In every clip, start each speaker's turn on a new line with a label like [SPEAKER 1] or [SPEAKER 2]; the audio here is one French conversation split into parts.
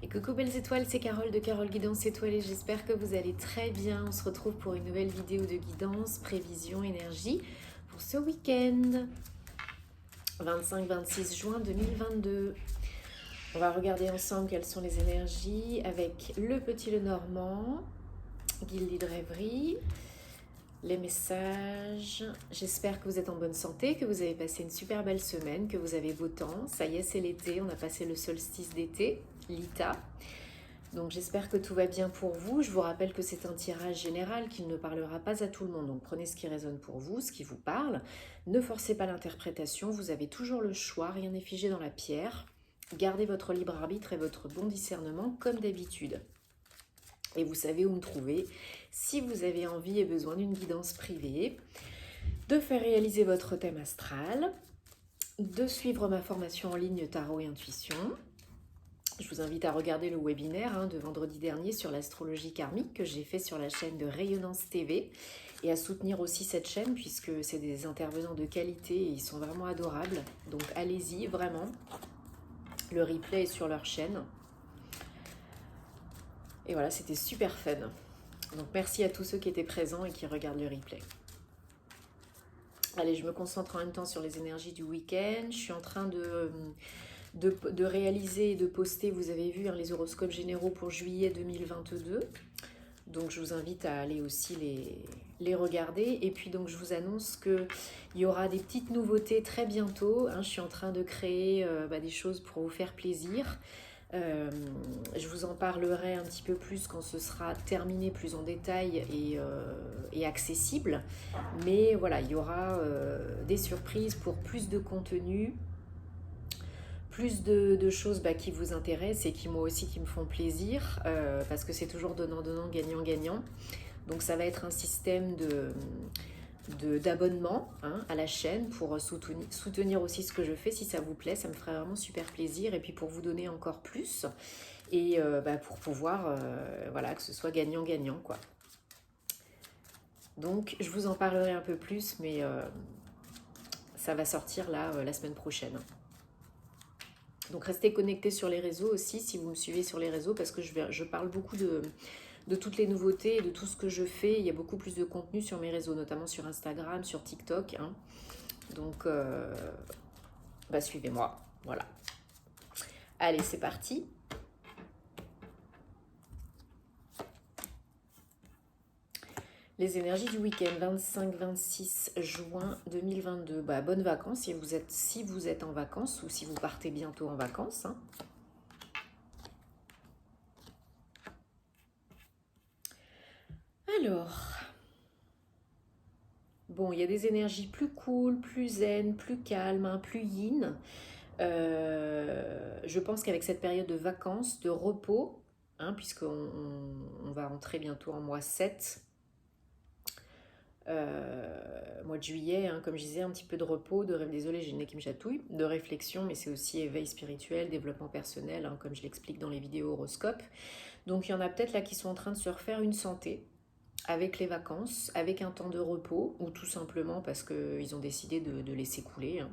[SPEAKER 1] Et coucou belles étoiles, c'est Carole de Carole Guidance Étoilée, j'espère que vous allez très bien. On se retrouve pour une nouvelle vidéo de guidance, prévision, énergie pour ce week-end, 25-26 juin 2022. On va regarder ensemble quelles sont les énergies avec le petit Lenormand, Guilty de Rêverie, les messages. J'espère que vous êtes en bonne santé, que vous avez passé une super belle semaine, que vous avez beau temps. Ça y est, c'est l'été, on a passé le solstice d'été, l'Ita. Donc j'espère que tout va bien pour vous. Je vous rappelle que c'est un tirage général qui ne parlera pas à tout le monde. Donc prenez ce qui résonne pour vous, ce qui vous parle. Ne forcez pas l'interprétation, vous avez toujours le choix, rien n'est figé dans la pierre. Gardez votre libre arbitre et votre bon discernement comme d'habitude. Et vous savez où me trouver si vous avez envie et besoin d'une guidance privée, de faire réaliser votre thème astral, de suivre ma formation en ligne Tarot et Intuition. Je vous invite à regarder le webinaire de vendredi dernier sur l'astrologie karmique que j'ai fait sur la chaîne de Rayonnance TV et à soutenir aussi cette chaîne puisque c'est des intervenants de qualité et ils sont vraiment adorables. Donc allez-y, vraiment. Le replay est sur leur chaîne. Et voilà, c'était super fun. Donc merci à tous ceux qui étaient présents et qui regardent le replay. Allez, je me concentre en même temps sur les énergies du week-end. Je suis en train de réaliser et de poster, vous avez vu, les horoscopes généraux pour juillet 2022. Donc je vous invite à aller aussi les regarder. Et puis donc je vous annonce qu'il y aura des petites nouveautés très bientôt. Je suis en train de créer des choses pour vous faire plaisir. Je vous en parlerai un petit peu plus quand ce sera terminé plus en détail et accessible. Mais voilà, il y aura des surprises pour plus de contenu, plus de choses qui vous intéressent et qui moi aussi qui me font plaisir parce que c'est toujours donnant-donnant, gagnant-gagnant. Donc ça va être un système d'abonnement à la chaîne pour soutenir aussi ce que je fais. Si ça vous plaît, ça me ferait vraiment super plaisir. Et puis pour vous donner encore plus et pour pouvoir voilà, que ce soit gagnant-gagnant quoi. Donc je vous en parlerai un peu plus, mais ça va sortir là la semaine prochaine. Donc restez connectés sur les réseaux aussi si vous me suivez sur les réseaux parce que je parle beaucoup de toutes les nouveautés et de tout ce que je fais. Il y a beaucoup plus de contenu sur mes réseaux, notamment sur Instagram, sur TikTok. Donc suivez-moi, voilà. Allez, c'est parti. Les énergies du week-end 25-26 juin 2022. Bonnes vacances si vous êtes en vacances ou si vous partez bientôt en vacances. Alors, bon, il y a des énergies plus cool, plus zen, plus calmes, plus yin. Je pense qu'avec cette période de vacances, de repos, puisqu'on va entrer bientôt en mois 7, mois de juillet, comme je disais, un petit peu de repos, désolé, j'ai le nez qui me chatouille, de réflexion, mais c'est aussi éveil spirituel, développement personnel, comme je l'explique dans les vidéos horoscopes. Donc il y en a peut-être là qui sont en train de se refaire une santé avec les vacances, avec un temps de repos, ou tout simplement parce qu'ils ont décidé de laisser couler.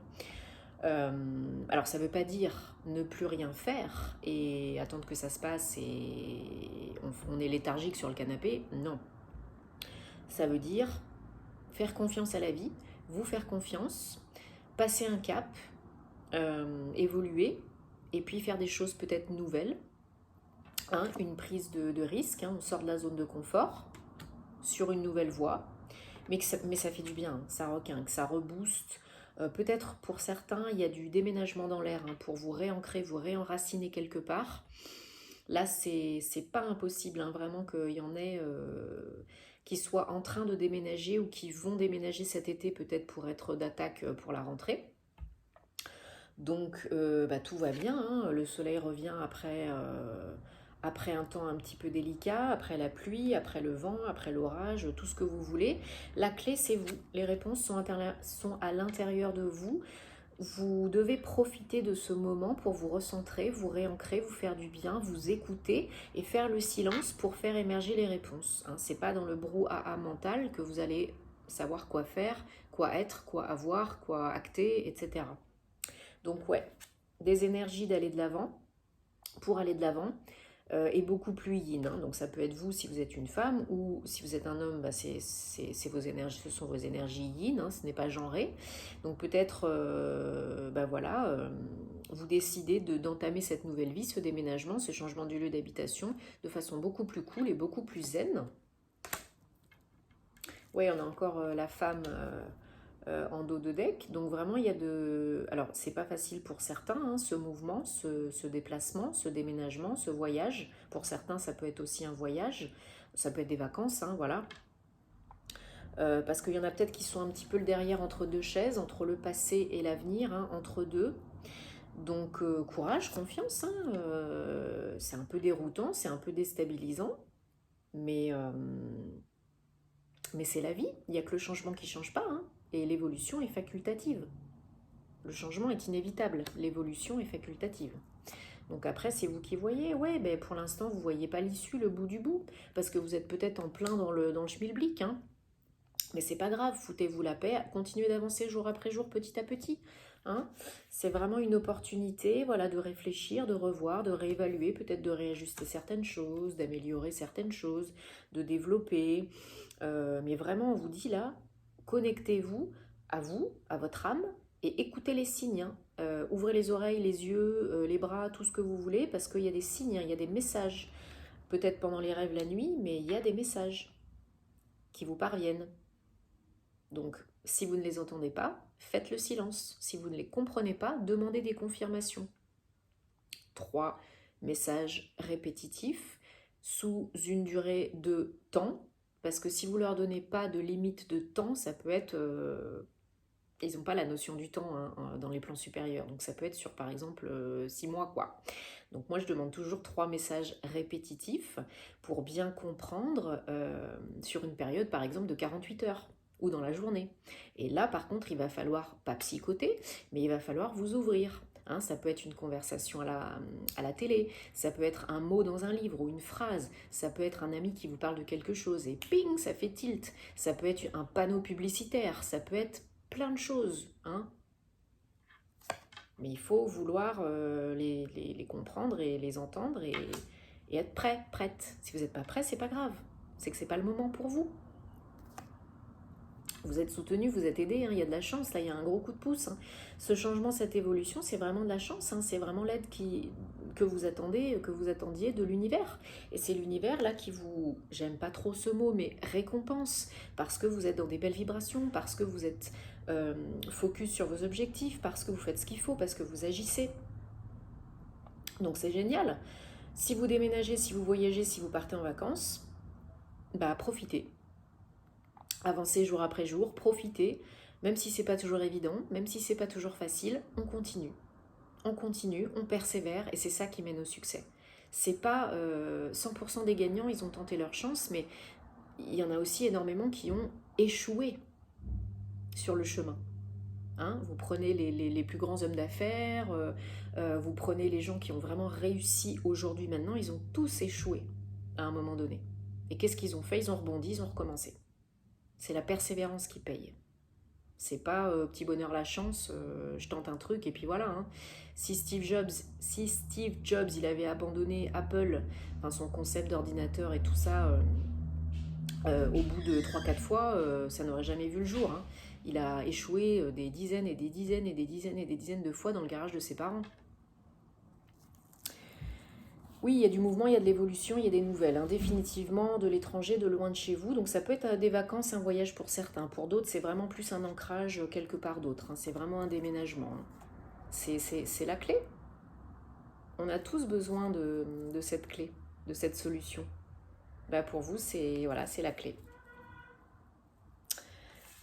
[SPEAKER 1] Alors ça ne veut pas dire ne plus rien faire et attendre que ça se passe et on est léthargique sur le canapé, non. Ça veut dire faire confiance à la vie, vous faire confiance, passer un cap, évoluer et puis faire des choses peut-être nouvelles, une prise de risque, on sort de la zone de confort sur une nouvelle voie, mais ça fait du bien, ça requinque, ça rebooste. Peut-être pour certains, il y a du déménagement dans l'air pour vous réancrer, vous réenraciner quelque part. Là, c'est pas impossible, vraiment qu'il y en ait qui soient en train de déménager ou qui vont déménager cet été peut-être pour être d'attaque pour la rentrée. Donc tout va bien, le soleil revient après un temps un petit peu délicat, après la pluie, après le vent, après l'orage, tout ce que vous voulez. La clé, c'est vous. Les réponses sont à l'intérieur de vous. Vous devez profiter de ce moment pour vous recentrer, vous réancrer, vous faire du bien, vous écouter et faire le silence pour faire émerger les réponses. C'est pas dans le brouhaha mental que vous allez savoir quoi faire, quoi être, quoi avoir, quoi acter, etc. Donc ouais, des énergies d'aller de l'avant, pour aller de l'avant. Est beaucoup plus yin, hein. Donc ça peut être vous si vous êtes une femme, ou si vous êtes un homme, bah c'est vos énergies, ce sont vos énergies yin, hein, ce n'est pas genré. Donc peut-être bah voilà, vous décidez d'entamer cette nouvelle vie, ce déménagement, ce changement du lieu d'habitation de façon beaucoup plus cool et beaucoup plus zen. Oui, on a encore la femme en dos de deck. Donc vraiment, il y a de... Alors, c'est pas facile pour certains, hein, ce mouvement, ce déplacement, ce déménagement, ce voyage. Pour certains, ça peut être aussi un voyage. Ça peut être des vacances, hein, voilà. Parce qu'il y en a peut-être qui sont un petit peu le derrière entre deux chaises, entre le passé et l'avenir, hein, entre deux. Donc, courage, confiance. Hein, c'est un peu déroutant, c'est un peu déstabilisant. Mais c'est la vie. Il n'y a que le changement qui ne change pas, hein. Et l'évolution est facultative. Le changement est inévitable, l'évolution est facultative. Donc après, c'est vous qui voyez. Ouais, ben pour l'instant, vous ne voyez pas l'issue, le bout du bout, parce que vous êtes peut-être en plein dans le schmilblick, hein. Mais c'est pas grave, foutez-vous la paix, continuez d'avancer jour après jour, petit à petit. Hein. C'est vraiment une opportunité, voilà, de réfléchir, de revoir, de réévaluer, peut-être de réajuster certaines choses, d'améliorer certaines choses, de développer. Mais vraiment, on vous dit là, connectez-vous, à votre âme, et écoutez les signes. Hein. Ouvrez les oreilles, les yeux, les bras, tout ce que vous voulez, parce qu'il y a des signes, hein, il y a des messages. Peut-être pendant les rêves la nuit, mais il y a des messages qui vous parviennent. Donc, si vous ne les entendez pas, faites le silence. Si vous ne les comprenez pas, demandez des confirmations. 3 messages répétitifs sous une durée de temps. Parce que si vous ne leur donnez pas de limite de temps, ça peut être... ils n'ont pas la notion du temps, hein, dans les plans supérieurs. Donc ça peut être sur, par exemple, 6 mois, quoi. Donc moi, je demande toujours 3 messages répétitifs pour bien comprendre sur une période, par exemple, de 48 heures ou dans la journée. Et là, par contre, il va falloir, pas psychoter, mais il va falloir vous ouvrir. Hein, ça peut être une conversation à la télé, ça peut être un mot dans un livre ou une phrase, ça peut être un ami qui vous parle de quelque chose et ping, ça fait tilt. Ça peut être un panneau publicitaire, ça peut être plein de choses. Hein. Mais il faut vouloir les comprendre et les entendre et être prêt, prête. Si vous n'êtes pas prêt, c'est pas grave. C'est que c'est pas le moment pour vous. Vous êtes soutenu, vous êtes aidé, hein, il y a de la chance, là il y a un gros coup de pouce. Hein. Ce changement, cette évolution, c'est vraiment de la chance, hein, c'est vraiment l'aide que vous attendez, que vous attendiez de l'univers. Et c'est l'univers là qui vous, j'aime pas trop ce mot, mais récompense, parce que vous êtes dans des belles vibrations, parce que vous êtes focus sur vos objectifs, parce que vous faites ce qu'il faut, parce que vous agissez. Donc c'est génial. Si vous déménagez, si vous voyagez, si vous partez en vacances, bah profitez. Avancez jour après jour, profitez, même si c'est pas toujours évident, même si c'est pas toujours facile, on continue. On continue, on persévère et c'est ça qui mène au succès. C'est pas 100% des gagnants, ils ont tenté leur chance, mais il y en a aussi énormément qui ont échoué sur le chemin. Hein, vous prenez les plus grands hommes d'affaires, vous prenez les gens qui ont vraiment réussi aujourd'hui, maintenant, ils ont tous échoué à un moment donné. Et qu'est-ce qu'ils ont fait? Ils ont rebondi, ils ont recommencé. C'est la persévérance qui paye. C'est pas petit bonheur la chance, je tente un truc et puis voilà. Hein. Si Steve Jobs, il avait abandonné Apple, enfin son concept d'ordinateur et tout ça, au bout de 3-4 fois, ça n'aurait jamais vu le jour. Hein. Il a échoué des dizaines et des dizaines et des dizaines et des dizaines de fois dans le garage de ses parents. Oui, il y a du mouvement, il y a de l'évolution, il y a des nouvelles, hein, définitivement de l'étranger, de loin de chez vous. Donc ça peut être des vacances, un voyage pour certains. Pour d'autres, c'est vraiment plus un ancrage quelque part d'autre. Hein. C'est vraiment un déménagement. Hein. C'est la clé. On a tous besoin de cette clé, de cette solution. Bah pour vous, c'est voilà, c'est la clé.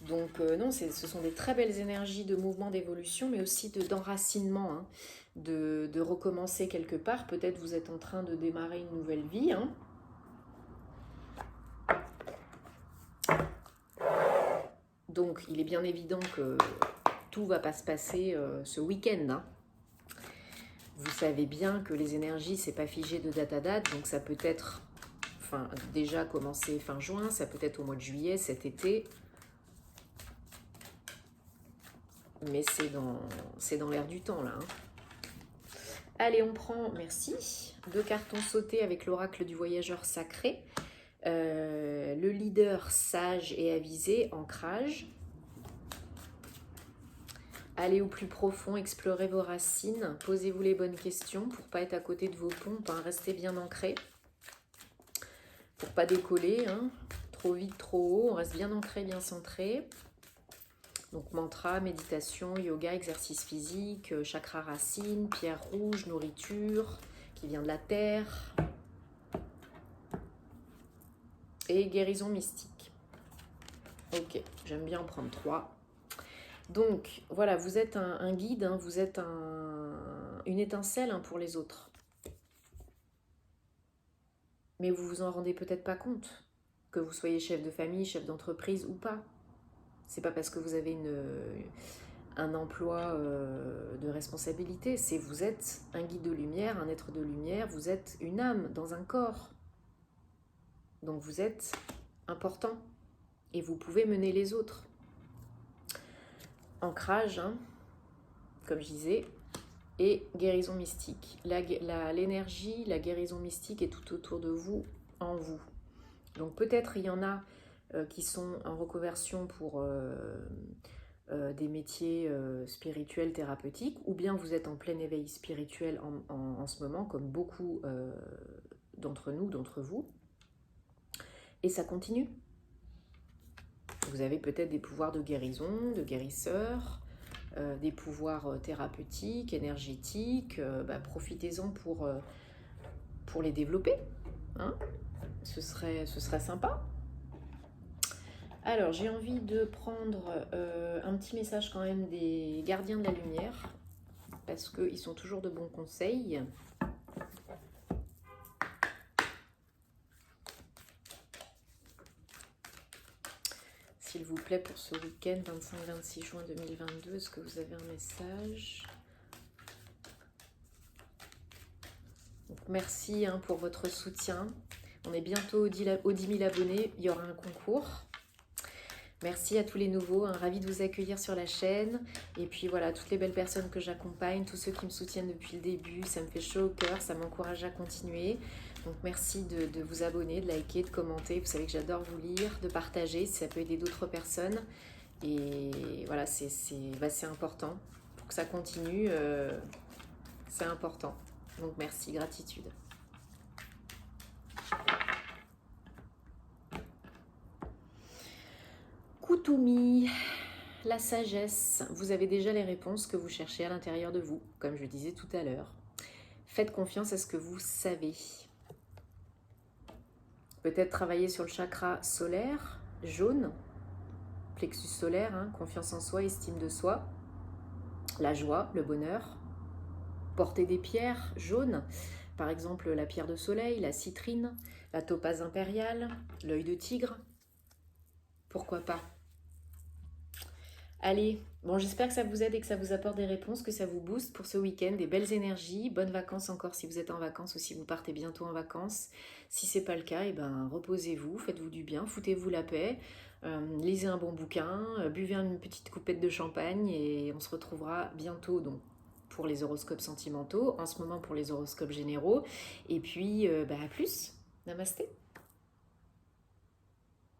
[SPEAKER 1] Donc non, ce sont des très belles énergies de mouvement, d'évolution, mais aussi d'enracinement, hein, de recommencer quelque part. Peut-être vous êtes en train de démarrer une nouvelle vie. Hein. Donc il est bien évident que tout ne va pas se passer ce week-end. Hein. Vous savez bien que les énergies, c'est pas figé de date à date, donc ça peut être déjà commencer fin juin, ça peut être au mois de juillet, cet été. Mais c'est dans l'air du temps, là. Hein. Allez, on prend, merci, 2 cartons sautés avec l'oracle du voyageur sacré. Le leader sage et avisé, ancrage. Allez au plus profond, explorez vos racines, posez-vous les bonnes questions pour pas être à côté de vos pompes, hein, restez bien ancré. Pour pas décoller, hein, trop vite, trop haut, on reste bien ancré, bien centré. Donc mantra, méditation, yoga, exercice physique, chakra racine, pierre rouge, nourriture qui vient de la terre. Et guérison mystique. Ok, j'aime bien en prendre 3. Donc voilà, vous êtes un guide, hein, vous êtes une étincelle, hein, pour les autres. Mais vous vous en rendez peut-être pas compte, que vous soyez chef de famille, chef d'entreprise ou pas. C'est pas parce que vous avez un emploi de responsabilité, c'est vous êtes un guide de lumière, un être de lumière, vous êtes une âme dans un corps. Donc vous êtes important et vous pouvez mener les autres. Ancrage, hein, comme je disais, et guérison mystique. L'énergie, la guérison mystique est tout autour de vous, en vous. Donc peut-être il y en a qui sont en reconversion pour des métiers spirituels, thérapeutiques, ou bien vous êtes en plein éveil spirituel en ce moment, comme beaucoup d'entre nous, d'entre vous, et ça continue. Vous avez peut-être des pouvoirs de guérison, de guérisseur, des pouvoirs thérapeutiques, énergétiques, profitez-en pour les développer, hein. Ce serait sympa. Alors, j'ai envie de prendre un petit message quand même des gardiens de la lumière, parce qu'ils sont toujours de bons conseils. S'il vous plaît, pour ce week-end 25-26 juin 2022, est-ce que vous avez un message? Donc, merci, hein, pour votre soutien. On est bientôt aux 10 000 abonnés, il y aura un concours. Merci à tous les nouveaux, hein, ravi de vous accueillir sur la chaîne. Et puis voilà, toutes les belles personnes que j'accompagne, tous ceux qui me soutiennent depuis le début, ça me fait chaud au cœur, ça m'encourage à continuer. Donc merci de vous abonner, de liker, de commenter. Vous savez que j'adore vous lire, de partager, si ça peut aider d'autres personnes. Et voilà, c'est important. Pour que ça continue, c'est important. Donc merci, gratitude. Koutoumi, la sagesse. Vous avez déjà les réponses que vous cherchez à l'intérieur de vous, comme je disais tout à l'heure. Faites confiance à ce que vous savez. Peut-être travailler sur le chakra solaire, jaune, plexus solaire, hein, confiance en soi, estime de soi, la joie, le bonheur. Porter des pierres jaunes, par exemple la pierre de soleil, la citrine, la topaze impériale, l'œil de tigre. Pourquoi pas? Allez, bon, j'espère que ça vous aide et que ça vous apporte des réponses, que ça vous booste pour ce week-end, des belles énergies, bonnes vacances encore si vous êtes en vacances ou si vous partez bientôt en vacances. Si c'est pas le cas, reposez-vous, faites-vous du bien, foutez-vous la paix, lisez un bon bouquin, buvez une petite coupette de champagne et on se retrouvera bientôt donc pour les horoscopes sentimentaux, en ce moment pour les horoscopes généraux. Et puis, à plus, namasté.